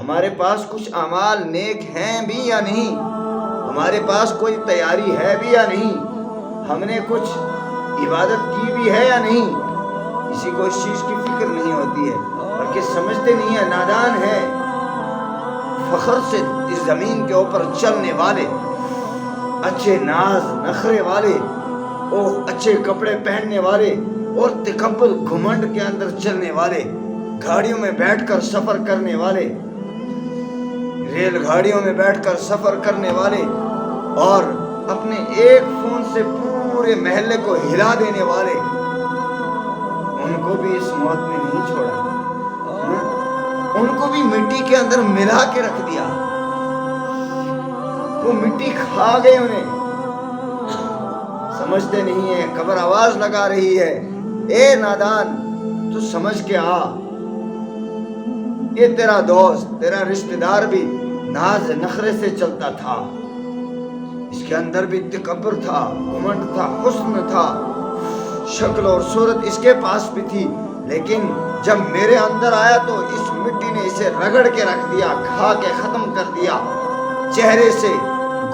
ہمارے پاس کچھ اعمال نیک ہیں بھی یا نہیں، ہمارے پاس کوئی تیاری ہے بھی یا نہیں، ہم نے کچھ عبادت کی بھی ہے یا نہیں، کسی کو اس چیز کی فکر نہیں ہوتی ہے، بلکہ سمجھتے نہیں ہیں، نادان ہیں، فخر سے اس زمین کے اوپر چلنے والے، اچھے ناز نخرے والے اور اچھے کپڑے پہننے والے اور تکبر گھمنڈ کے اندر چلنے والے، گاڑیوں میں بیٹھ کر سفر کرنے والے، ریل گاڑیوں میں بیٹھ کر سفر کرنے والے اور اپنے ایک فون سے پورے محلے کو ہلا دینے والے، ان کو بھی اس موت نے نہیں چھوڑا، ان کو بھی مٹی کے اندر ملا کے رکھ دیا، وہ مٹی کھا گئے انہیں، سمجھتے نہیں ہیں، قبر آواز لگا رہی ہے، اے نادان تو سمجھ کے آ، یہ تیرا دوست تیرا رشتہ دار بھی ناز نخرے سے چلتا تھا، اس کے اندر بھی تکبر تھا، گھمنڈ تھا، حسن تھا، شکل اور صورت اس کے پاس بھی تھی، لیکن جب میرے اندر آیا تو اس مٹی نے اسے رگڑ کے رکھ دیا، کھا کے ختم کر دیا، چہرے سے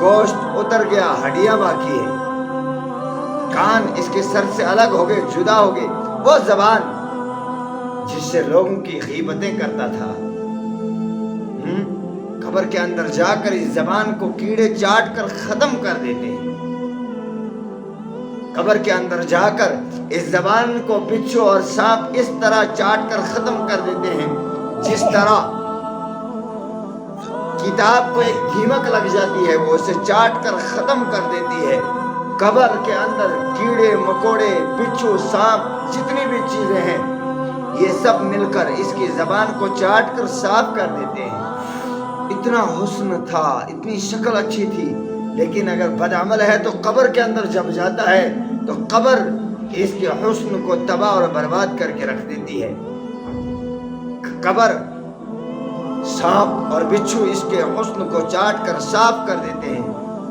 گوشت اتر گیا، ہڈیاں باقی ہے، کان اس کے سر سے الگ ہو گئے، جدا ہو گئے، وہ زبان جس سے لوگوں کی غیبتیں کرتا تھا، قبر کے اندر جا کر اس زبان کو کیڑے چاٹ کر ختم کر دیتے ہیں، قبر کے اندر جا کر اس زبان کو بچھو اور سانپ اس طرح چاٹ کر ختم کر دیتے ہیں جس طرح کتاب کو ایک دیمک لگ جاتی ہے، وہ اسے چاٹ کر ختم کر دیتی ہے، قبر کے اندر کیڑے مکوڑے بچھو سانپ جتنی بھی چیزیں ہیں یہ سب مل کر اس کی زبان کو چاٹ کر صاف کر دیتے ہیں، اتنا حسن تھا، اتنی شکل اچھی تھی، لیکن اگر بدعمل ہے تو قبر کے اندر جب جاتا ہے تو قبر اس کے حسن کو تباہ اور برباد کر کے رکھ دیتی ہے، قبر سانپ اور بچھو اس کے حسن کو چاٹ کر صاف کر دیتے ہیں،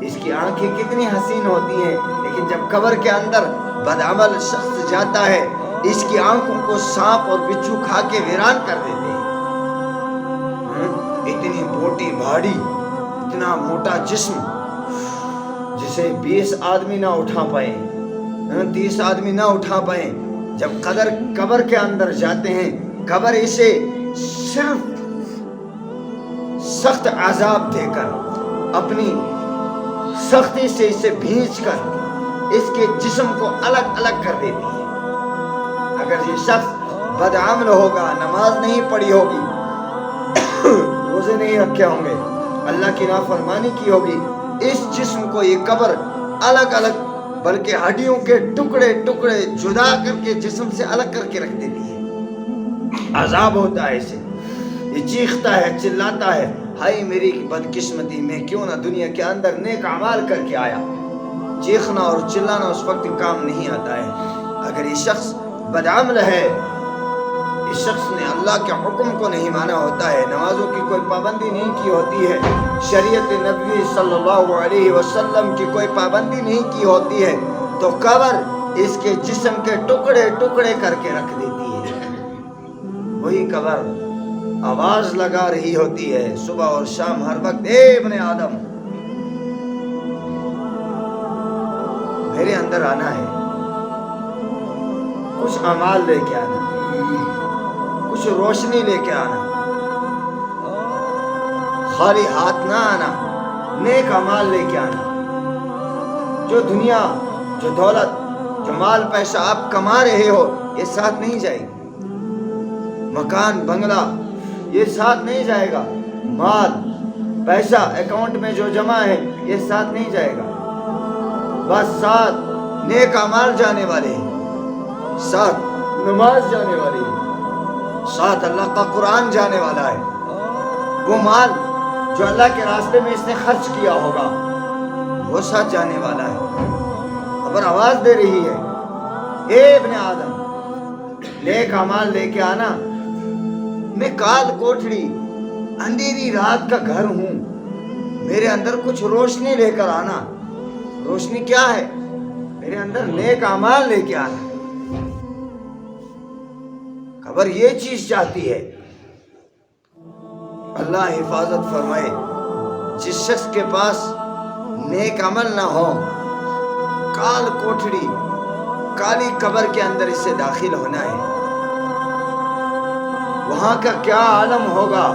اس کی آنکھیں کتنی حسین ہوتی ہیں، لیکن جب قبر کے اندر بدعمل شخص جاتا ہے اس کی آنکھوں کو سانپ اور بچھو کھا کے ویران کر دیتے ہیں، اتنی موٹی باڈی، اتنا موٹا جسم جسے 20 آدمی نہ اٹھا پائیں، 30 آدمی نہ اٹھا پائیں، جب قبر کے اندر جاتے ہیں قبر اسے صرف سخت عذاب دے کر اپنی سختی سے اسے بھینچ کر اس کے جسم کو الگ الگ کر دیتی ہے، اگر یہ شخص بدعمل ہوگا، نماز نہیں پڑھی ہوگی، روزے نہیں رکھے ہوں گے، اللہ کی نافرمانی کی ہوگی، اس جسم کو یہ قبر الگ الگ بلکہ ہڈیوں کے ٹکڑے ٹکڑے جدا کر کے جسم سے الگ کر کے رکھ دیتی ہے، عذاب ہوتا ہے اسے، یہ چیختا ہے، چلاتا ہے، ہائے میری بدقسمتی، میں کیوں نہ دنیا کے اندر نیک اعمال کر کے آیا، چیخنا اور چلانا اس وقت کام نہیں آتا ہے، اگر یہ شخص بدعمل ہے، اس شخص نے اللہ کے حکم کو نہیں مانا ہوتا ہے، نمازوں کی کوئی پابندی نہیں کی ہوتی ہے، شریعت نبوی صلی اللہ علیہ وسلم کی کوئی پابندی نہیں کی ہوتی ہے، تو قبر اس کے جسم کے ٹکڑے ٹکڑے کر کے رکھ دیتی ہے، وہی قبر آواز لگا رہی ہوتی ہے صبح اور شام ہر وقت، اے ابن آدم میرے اندر آنا ہے، کچھ اعمال لے کے آنا، کچھ روشنی لے کے آنا، خالی ہاتھ نہ آنا، نیک اعمال لے کے آنا، جو دنیا، جو دولت، جو مال پیسہ آپ کما رہے ہو یہ ساتھ نہیں جائے گی، مکان بنگلہ یہ ساتھ نہیں جائے گا، مال پیسہ اکاؤنٹ میں جو جمع ہے یہ ساتھ نہیں جائے گا، بس ساتھ نیک اعمال جانے والے ہیں، ساتھ نماز جانے والی ہے، ساتھ اللہ کا قرآن جانے والا ہے، وہ مال جو اللہ کے راستے میں اس نے خرچ کیا ہوگا وہ ساتھ جانے والا ہے، خبر آواز دے رہی ہے، اے ابن آدم نیک اعمال لے کے آنا، میں کال کوٹڑی اندھیری رات کا گھر ہوں، میرے اندر کچھ روشنی لے کر آنا، روشنی کیا ہے؟ میرے اندر نیک اعمال لے کے آنا، خبر یہ چیز چاہتی ہے، اللہ حفاظت فرمائے۔ جس شخص کے پاس نیک عمل نہ ہو، کال کوٹھڑی، کالی قبر کے اندر اسے داخل ہونا ہے، وہاں کا کیا عالم ہوگا؟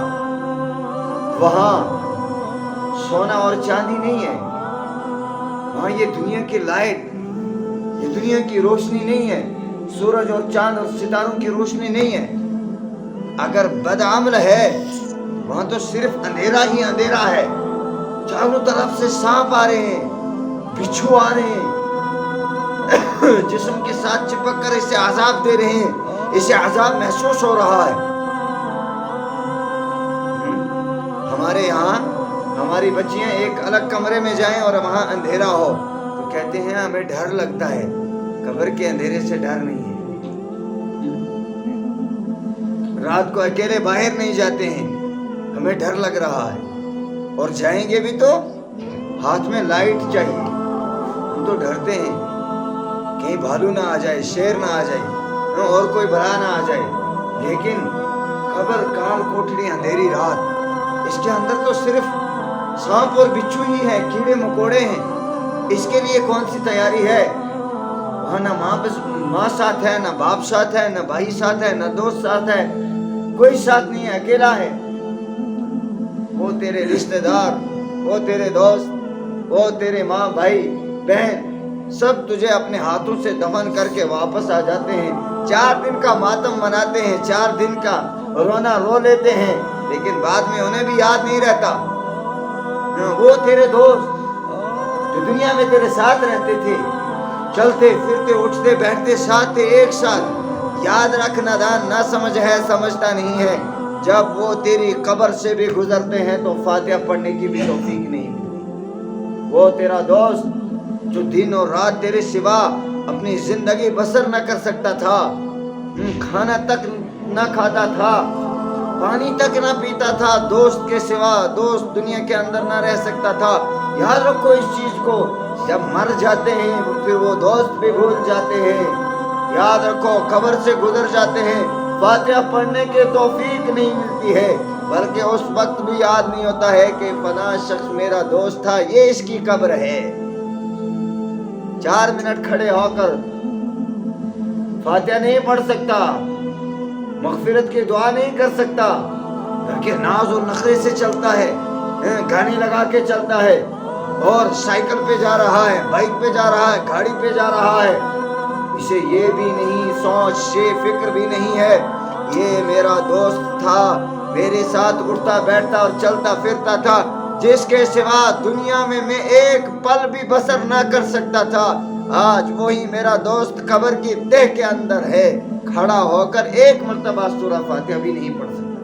وہاں سونا اور چاندی نہیں ہے، وہاں یہ دنیا کی لائٹ، یہ دنیا کی روشنی نہیں ہے، سورج اور چاند اور ستاروں کی روشنی نہیں ہے۔ اگر بدعمل ہے وہاں تو صرف اندھیرا ہی اندھیرا ہے، چاروں طرف سے سانپ آ رہے ہیں، بچھو آ رہے ہیں، جسم کے ساتھ چپک کر اسے عذاب دے رہے ہیں، اسے عذاب محسوس ہو رہا ہے۔ ہمارے یہاں ہماری بچیاں ایک الگ کمرے میں جائیں اور وہاں اندھیرا ہو تو کہتے ہیں ہمیں ڈر لگتا ہے۔ قبر کے اندھیرے سے ڈر نہیں ہے۔ رات کو اکیلے باہر نہیں جاتے ہیں، ہمیں ڈر لگ رہا ہے، اور جائیں گے بھی تو ہاتھ میں لائٹ چاہیے۔ ہم تو ڈرتے ہیں کہیں بھالو نہ آ جائے، شیر نہ آ جائے، اور کوئی بلا نہ آ جائے۔ لیکن قبر کال کوٹھڑی اندھیری رات، اس کے اندر تو صرف سانپ اور بچھو ہی ہے، کیڑے مکوڑے ہیں۔ اس کے لیے کون سی تیاری ہے؟ وہاں نہ ماں ساتھ ہے، نہ باپ ساتھ ہے، نہ بھائی ساتھ ہے، نہ دوست ساتھ ہے، کوئی ساتھ نہیں ہے، اکیلا ہے۔ وہ تیرے رشتہ دار، وہ تیرے دوست، وہ تیرے ماں بھائی بہن سب تجھے اپنے ہاتھوں سے دفن کر کے واپس آ جاتے ہیں۔ 4 دن کا ماتم مناتے ہیں، 4 دن کا رونا رو لیتے ہیں، لیکن بعد میں انہیں بھی یاد نہیں رہتا۔ وہ تیرے دوست جو دنیا میں تیرے ساتھ رہتے تھے، چلتے پھرتے اٹھتے بیٹھتے ساتھ تھے، ایک ساتھ، یاد رکھ نادان نہ سمجھ ہے، سمجھتا نہیں ہے، جب وہ تیری قبر سے بھی گزرتے ہیں تو فاتحہ پڑھنے کی بھی توفیق نہیں ملتی۔ وہ تیرا دوست جو دن اور رات تیرے سوا اپنی زندگی بسر نہ کر سکتا تھا، کھانا تک نہ کھاتا تھا، پانی تک نہ پیتا تھا، دوست کے سوا دوست دنیا کے اندر نہ رہ سکتا تھا۔ یاد رکھو اس چیز کو، جب مر جاتے ہیں پھر وہ دوست بھی بھول جاتے ہیں۔ یاد رکھو، قبر سے گزر جاتے ہیں، فاتحہ پڑھنے کی توفیق نہیں ملتی ہے، بلکہ اس وقت بھی یاد نہیں ہوتا ہے کہ فلاں شخص میرا دوست تھا، یہ اس کی قبر ہے۔ 4 منٹ کھڑے ہو کر فاتحہ نہیں پڑھ سکتا، مغفرت کی دعا نہیں کر سکتا، بلکہ ناز اور نخرے سے چلتا ہے، گانے لگا کے چلتا ہے، اور سائیکل پہ جا رہا ہے، بائک پہ جا رہا ہے، گاڑی پہ جا رہا ہے۔ اسے یہ بھی نہیں سوچ، یہ فکر بھی نہیں ہے یہ میرا دوست تھا، میرے ساتھ اٹھتا بیٹھتا اور چلتا پھرتا تھا، جس کے سوا دنیا میں ایک پل بھی بسر نہ کر سکتا تھا۔ آج وہی میرا دوست قبر کی تہ کے اندر ہے، کھڑا ہو کر ایک مرتبہ سورہ فاتحہ بھی نہیں پڑھ سکتا۔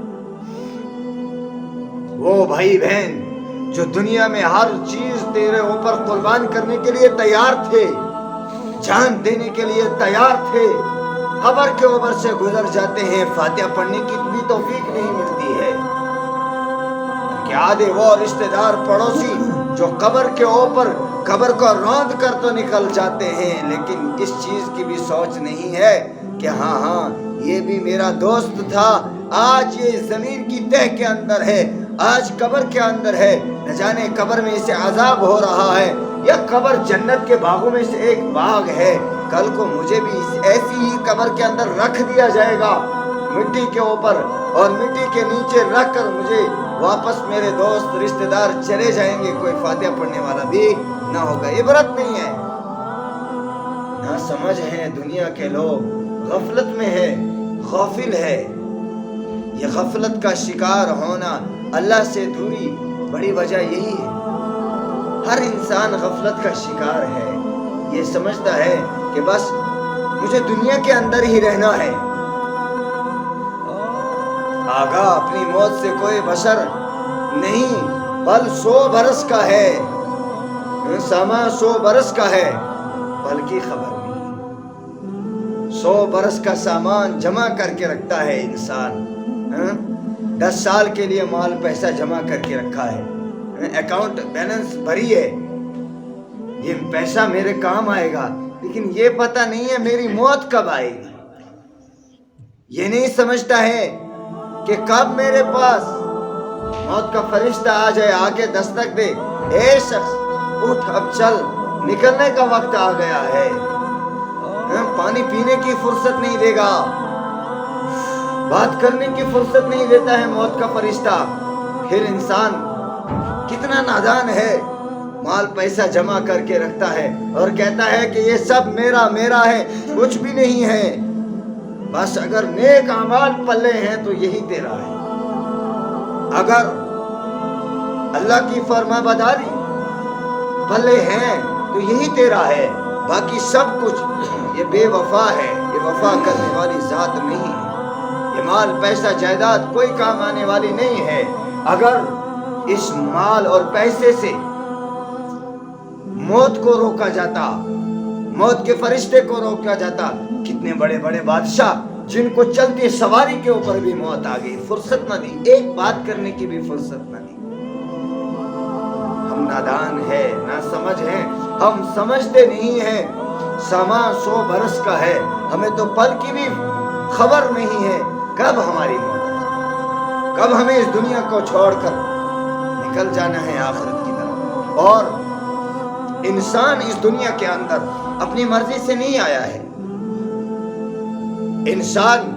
وہ بھائی بہن جو دنیا میں ہر چیز تیرے اوپر قربان کرنے کے لیے تیار تھے، جان دینے کے لیے تیار تھے، قبر کے اوپر سے گزر جاتے ہیں، فاتحہ پڑھنے کی بھی توفیق نہیں ملتی ہے۔ آدھے وہ رشتہ دار پڑوسی جو قبر کے اوپر قبر کو روند کر تو نکل جاتے ہیں، لیکن اس چیز کی بھی سوچ نہیں ہے کہ ہاں یہ بھی میرا دوست تھا، آج یہ زمین کی تہ کے اندر ہے، آج قبر کے اندر ہے، نہ جانے قبر میں اسے عذاب ہو رہا ہے یا قبر جنت کے باغوں میں سے ایک باغ ہے، کل کو مجھے بھی ایسی ہی قبر کے اندر رکھ دیا جائے گا، مٹی کے اوپر، اور مٹی کے نیچے رکھ کر مجھے واپس میرے دوست رشتہ دار چلے جائیں گے، کوئی فاتحہ پڑھنے والا بھی نہ ہوگا۔ عبرت نہیں ہے، نہ سمجھ ہے، دنیا کے لوگ غفلت میں ہے، غافل ہے۔ یہ غفلت کا شکار ہونا، اللہ سے دوری، بڑی وجہ یہی ہے۔ ہر انسان غفلت کا شکار ہے، یہ سمجھتا ہے کہ بس مجھے دنیا کے اندر ہی رہنا ہے۔ آگاہ اپنی موت سے کوئی بشر نہیں، بل 100 برس کا ہے، ساما 100 برس کا ہے، بل کی خبر نہیں۔ 100 برس کا سامان جمع کر کے رکھتا ہے انسان، 10 سال کے لیے مال پیسہ جمع کر کے رکھا ہے، اکاؤنٹ بیلنس بھری ہے، یہ پیسہ میرے کام آئے گا، لیکن یہ پتہ نہیں ہے میری موت کب آئے گی۔ یہ نہیں سمجھتا ہے کہ کب میرے پاس موت کا فرشتہ آ جائے، آگے دستک دے، اے شخص اٹھ اب چل، نکلنے کا وقت آ گیا ہے، پانی پینے کی فرصت نہیں دے گا، بات کرنے کی فرصت نہیں دیتا ہے موت کا فرشتہ۔ پھر انسان کتنا نادان ہے، مال پیسہ جمع کر کے رکھتا ہے اور کہتا ہے کہ یہ سب میرا میرا ہے، کچھ بھی نہیں ہے، بس اگر نیک اعمال پلے ہیں تو یہی تیرا ہے، اگر اللہ کی فرما برداری پلے ہیں تو یہی تیرا ہے، باقی سب کچھ یہ بے وفا ہے، یہ وفا کرنے والی ذات نہیں ہے، یہ مال پیسہ جائیداد کوئی کام آنے والی نہیں ہے۔ اگر اس مال اور پیسے سے موت کو روکا جاتا، موت کے فرشتے کو روکا جاتا، کتنے بڑے بڑے بادشاہ جن کو چلتی سواری کے اوپر بھی موت آ گئی، فرصت نہ دی، ایک بات کرنے کی بھی فرصت نہ دی۔ ہم نادان ہیں، نہ سمجھ ہیں، ہم سمجھتے نہیں ہیں سامان 100 برس کا ہے، ہمیں تو پل کی بھی خبر نہیں ہے کب ہماری موت ہے، کب ہمیں اس دنیا کو چھوڑ کر نکل جانا ہے آخرت کی طرف۔ اور انسان اس دنیا کے اندر اپنی مرضی سے نہیں آیا ہے، انسان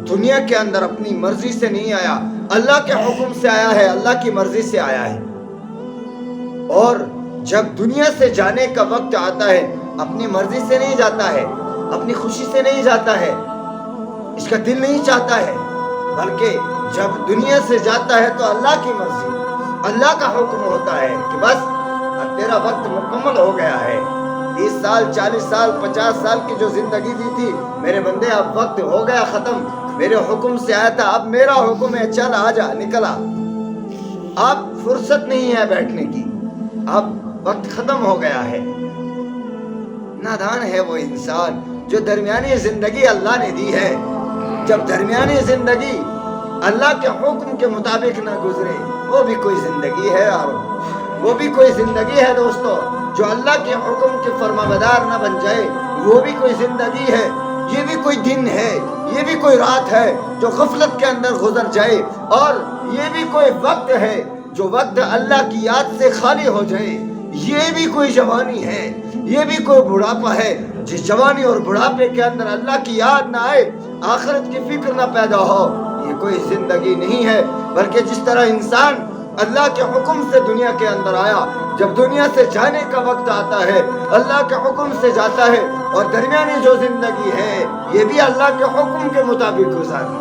دنیا کے اندر اپنی مرضی سے نہیں آیا، اللہ کے حکم سے آیا ہے، اللہ کی مرضی سے آیا ہے، اور جب دنیا سے جانے کا وقت آتا ہے اپنی مرضی سے نہیں جاتا ہے، اپنی خوشی سے نہیں جاتا ہے، اس کا دل نہیں چاہتا ہے، بلکہ جب دنیا سے جاتا ہے تو اللہ کی مرضی، اللہ کا حکم ہوتا ہے کہ بس تیرا وقت مکمل ہو گیا ہے، 30 سال 40 سال 50 سال کی جو زندگی دی تھی میرے بندے، اب وقت ہو گیا ختم، میرے حکم سے آیا تھا، اب میرا حکم ہے، چل آجا نکلا، اب فرصت نہیں ہے بیٹھنے کی، اب وقت ختم ہو گیا ہے۔ نادان ہے وہ انسان جو درمیانی زندگی اللہ نے دی ہے، جب درمیانی زندگی اللہ کے حکم کے مطابق نہ گزرے وہ بھی کوئی زندگی ہے یارو، وہ بھی کوئی زندگی ہے دوستو، جو اللہ کے حکم کے فرمانبردار نہ بن جائے وہ بھی کوئی زندگی ہے، یہ بھی کوئی دن ہے، یہ بھی کوئی رات ہے جو غفلت کے اندر گزر جائے، اور یہ بھی کوئی وقت ہے جو وقت اللہ کی یاد سے خالی ہو جائے، یہ بھی کوئی جوانی ہے، یہ بھی کوئی بڑھاپا ہے، جس جوانی اور بڑھاپے کے اندر اللہ کی یاد نہ آئے، آخرت کی فکر نہ پیدا ہو، یہ کوئی زندگی نہیں ہے۔ بلکہ جس طرح انسان اللہ کے حکم سے دنیا کے اندر آیا، جب دنیا سے جانے کا وقت آتا ہے اللہ کے حکم سے جاتا ہے، اور درمیانی جو زندگی ہے یہ بھی اللہ کے حکم کے مطابق گزارنا،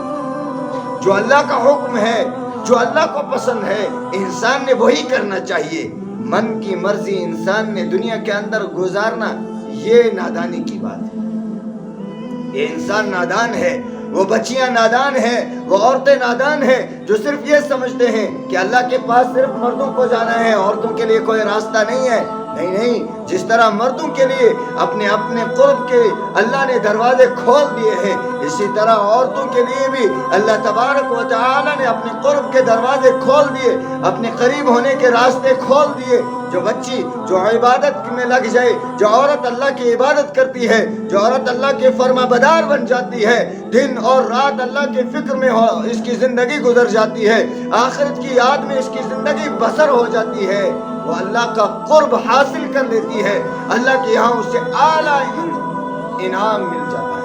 جو اللہ کا حکم ہے، جو اللہ کو پسند ہے، انسان نے وہی کرنا چاہیے، من کی مرضی انسان نے دنیا کے اندر گزارنا، یہ نادانی کی بات ہے، یہ انسان نادان ہے، وہ بچیاں نادان ہیں، وہ عورتیں نادان ہیں جو صرف یہ سمجھتے ہیں کہ اللہ کے پاس صرف مردوں کو جانا ہے، عورتوں کے لیے کوئی راستہ نہیں ہے۔ نہیں، جس طرح مردوں کے لیے اپنے اپنے قرب کے اللہ نے دروازے کھول دیے ہیں، اسی طرح عورتوں کے لیے بھی اللہ تبارک و تعالی نے اپنے قرب کے دروازے کھول دیے، اپنے قریب ہونے کے راستے کھول دیے۔ جو بچی جو عبادت میں لگ جائے، جو عورت اللہ کی عبادت کرتی ہے، جو عورت اللہ کے فرما بدار بن جاتی ہے، دن اور رات اللہ کے فکر میں اس کی زندگی گزر جاتی ہے، آخرت کی یاد میں اس کی زندگی بسر ہو جاتی ہے، وہ اللہ کا قرب حاصل کر لیتی ہے، اللہ کے یہاں اسے اعلیٰ انعام مل جاتا ہے۔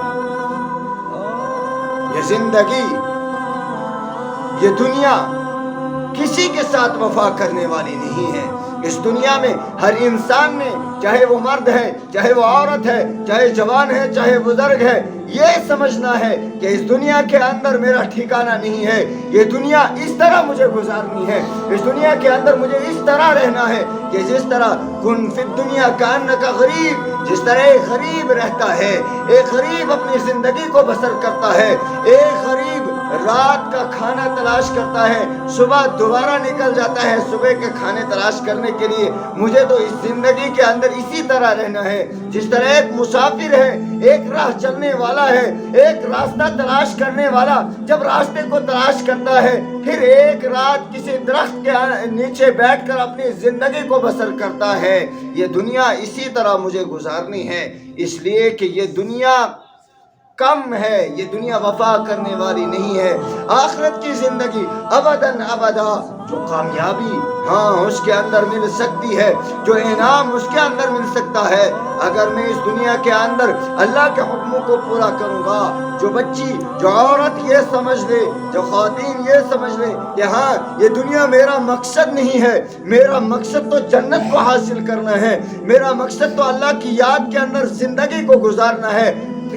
یہ زندگی، یہ دنیا کسی کے ساتھ وفا کرنے والی نہیں ہے۔ اس دنیا میں ہر انسان نے، چاہے وہ مرد ہے، چاہے وہ عورت ہے، چاہے جوان ہے، چاہے بزرگ ہے، یہ سمجھنا ہے کہ اس دنیا کے اندر میرا ٹھکانہ نہیں ہے، یہ دنیا اس طرح مجھے گزارنی ہے، اس دنیا کے اندر مجھے اس طرح رہنا ہے کہ جس طرح کن فی الدنیا کانک غریب، جس طرح ایک غریب رہتا ہے، ایک غریب اپنی زندگی کو بسر کرتا ہے، ایک غریب رات کا کھانا تلاش کرتا ہے، صبح دوبارہ نکل جاتا ہے صبح کے کھانے تلاش کرنے کے لیے، مجھے تو اس زندگی کے اندر اسی طرح رہنا ہے، جس طرح ایک مسافر ہے، ایک راہ چلنے والا ہے، ایک راستہ تلاش کرنے والا جب راستے کو تلاش کرتا ہے، پھر ایک رات کسی درخت کے نیچے بیٹھ کر اپنی زندگی کو بسر کرتا ہے، یہ دنیا اسی طرح مجھے گزارنی ہے، اس لیے کہ یہ دنیا کم ہے، یہ دنیا وفا کرنے والی نہیں ہے۔ آخرت کی زندگی ابداً ابدا، جو کامیابی ہاں اس کے اندر مل سکتی ہے، جو انعام اس کے اندر مل سکتا ہے، اگر میں اس دنیا کے اندر اللہ کے حکموں کو پورا کروں گا۔ جو بچی، جو عورت یہ سمجھ لے، جو خواتین یہ سمجھ لے کہ ہاں یہ دنیا میرا مقصد نہیں ہے، میرا مقصد تو جنت کو حاصل کرنا ہے، میرا مقصد تو اللہ کی یاد کے اندر زندگی کو گزارنا ہے،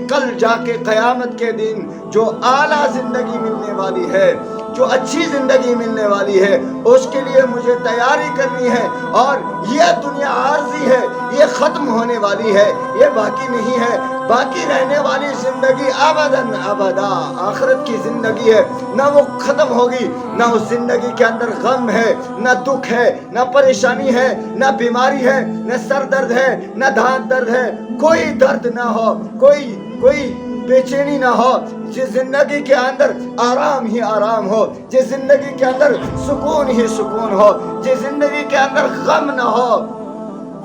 کل جا کے قیامت کے دن جو اعلیٰ زندگی ملنے والی ہے، جو اچھی زندگی ملنے والی ہے، اس کے لیے مجھے تیاری کرنی ہے۔ اور یہ دنیا عارضی ہے، یہ ختم ہونے والی ہے، یہ باقی نہیں ہے۔ باقی رہنے والی زندگی ابداً ابدا آخرت کی زندگی ہے، نہ وہ ختم ہوگی، نہ اس زندگی کے اندر غم ہے، نہ دکھ ہے، نہ پریشانی ہے، نہ بیماری ہے، نہ سر درد ہے، نہ دھان درد ہے، کوئی درد نہ ہو، کوئی بے چینی نہ ہو۔ جس زندگی کے اندر آرام ہی آرام ہو، جس زندگی کے اندر سکون ہی سکون ہو، جس زندگی کے اندر غم نہ ہو،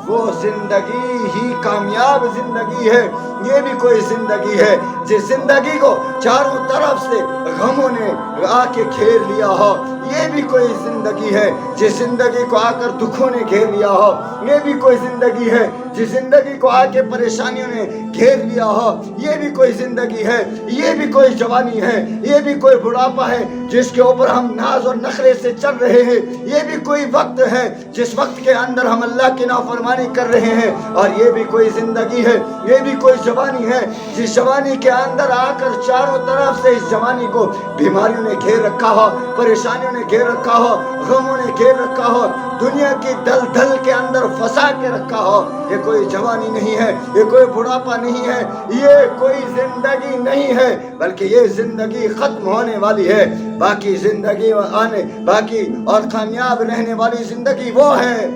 وہ زندگی ہی کامیاب زندگی ہے۔ یہ بھی کوئی زندگی ہے جس زندگی کو چاروں طرف سے غموں نے آ کے گھیر لیا ہو، یہ بھی کوئی زندگی ہے۔ جس زندگی کو آ کر دکھوں نے گھیر لیا ہو، یہ بھی کوئی زندگی ہے۔ جس زندگی کو آ کے پریشانیوں نے گھیر لیا ہو، یہ بھی کوئی زندگی ہے۔ یہ بھی کوئی جوانی ہے، یہ بھی کوئی بڑھاپا ہے جس کے اوپر ہم ناز اور نخرے سے چل رہے ہیں۔ یہ بھی کوئی وقت ہے جس وقت کے اندر ہم اللہ کی نافرمانی کر رہے ہیں، اور یہ بھی کوئی زندگی ہے، یہ بھی کوئی جوانی ہے جس جوانی کے اندر آ کر چاروں طرف سے اس جوانی کو بیماریوں نے گھیر رکھا ہو، پریشانیوں نے گھیر رکھا ہو، غموں نے گھیر رکھا ہو، دنیا کی دلدل کے اندر پھنسا کے رکھا ہو۔ یہ کوئی جوانی نہیں ہے، یہ کوئی بڑھاپا نہیں ہے، یہ کوئی زندگی نہیں ہے، بلکہ یہ زندگی ختم ہونے والی ہے۔ باقی زندگی باقی اور کامیاب رہنے والی زندگی وہ ہے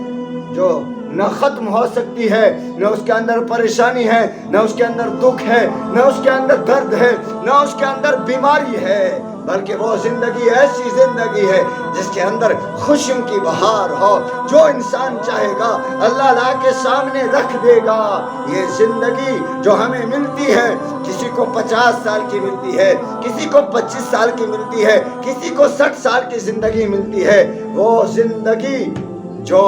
جو نہ ختم ہو سکتی ہے، نہ اس کے اندر پریشانی ہے، نہ اس کے اندر دکھ ہے، نہ اس کے اندر درد ہے، نہ اس کے اندر بیماری ہے، بلکہ وہ زندگی ایسی زندگی ہے جس کے اندر خوشیوں کی بہار ہو۔ جو انسان چاہے گا اللہ لا کے سامنے رکھ دے گا۔ یہ زندگی جو ہمیں ملتی ہے، کسی کو 50 سال کی ملتی ہے، کسی کو 25 سال کی ملتی ہے، کسی کو 60 سال کی زندگی ملتی ہے، وہ زندگی جو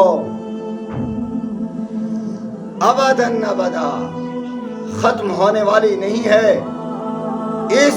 ابداً ابدا ختم ہونے والی نہیں ہے۔ اس